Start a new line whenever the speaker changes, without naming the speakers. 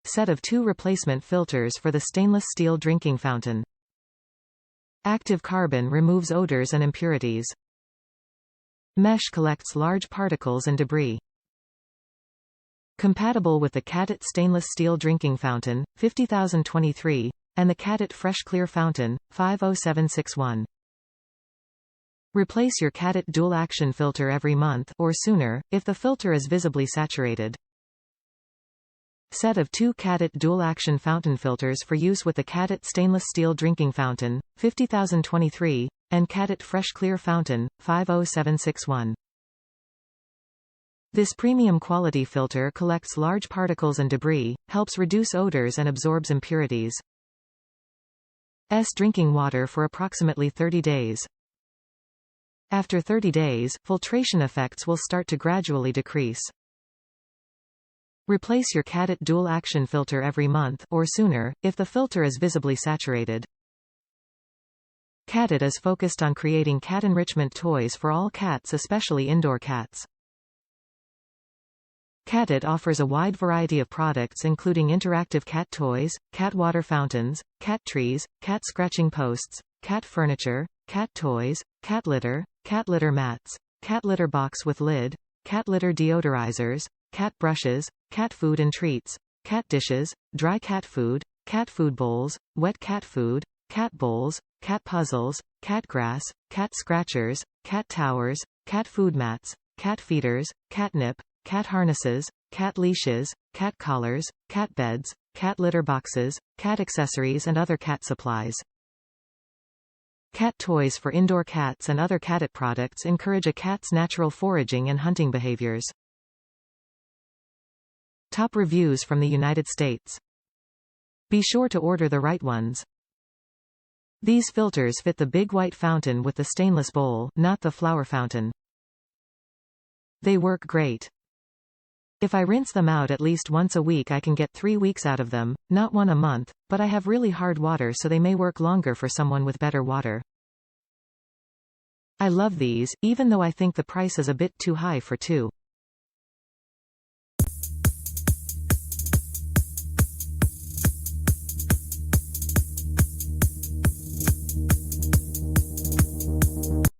Set of 2 replacement filters for the stainless steel drinking fountain. Active carbon removes odors and impurities. Mesh collects large particles and debris. Compatible with the Catit stainless steel drinking fountain, 50023, and the Catit Fresh Clear Fountain, 50761. Replace your Catit Dual Action Filter every month or sooner, if the filter is visibly saturated. Set of 2 Catit Dual Action Fountain filters for use with the Catit stainless steel drinking fountain, 50023, and Catit Fresh Clear Fountain, 50761. This premium quality filter collects large particles and debris, helps reduce odors and absorbs impurities. Drinking water for approximately 30 days. After 30 days, filtration effects will start to gradually decrease. Replace your Catit Dual Action Filter every month or sooner, if the filter is visibly saturated. Catit is focused on creating cat enrichment toys for all cats, especially indoor cats. Catit offers a wide variety of products including interactive cat toys, cat water fountains, cat trees, cat scratching posts, cat furniture, cat toys, cat litter mats, cat litter box with lid, cat litter deodorizers, cat brushes, cat food and treats, cat dishes, dry cat food bowls, wet cat food, cat bowls, cat puzzles, cat grass, cat scratchers, cat towers, cat food mats, cat feeders, catnip, cat harnesses, cat leashes, cat collars, cat beds, cat litter boxes, cat accessories and other cat supplies. Cat toys for indoor cats and other Catit products encourage a cat's natural foraging and hunting behaviors. Top reviews from the United States. Be sure to order the right ones. These filters fit the big white fountain with the stainless bowl, not the flower fountain. They work great. If I rinse them out at least once a week I can get 3 weeks out of them, not 1 a month, but I have really hard water so they may work longer for someone with better water. I love these, even though I think the price is a bit too high for 2.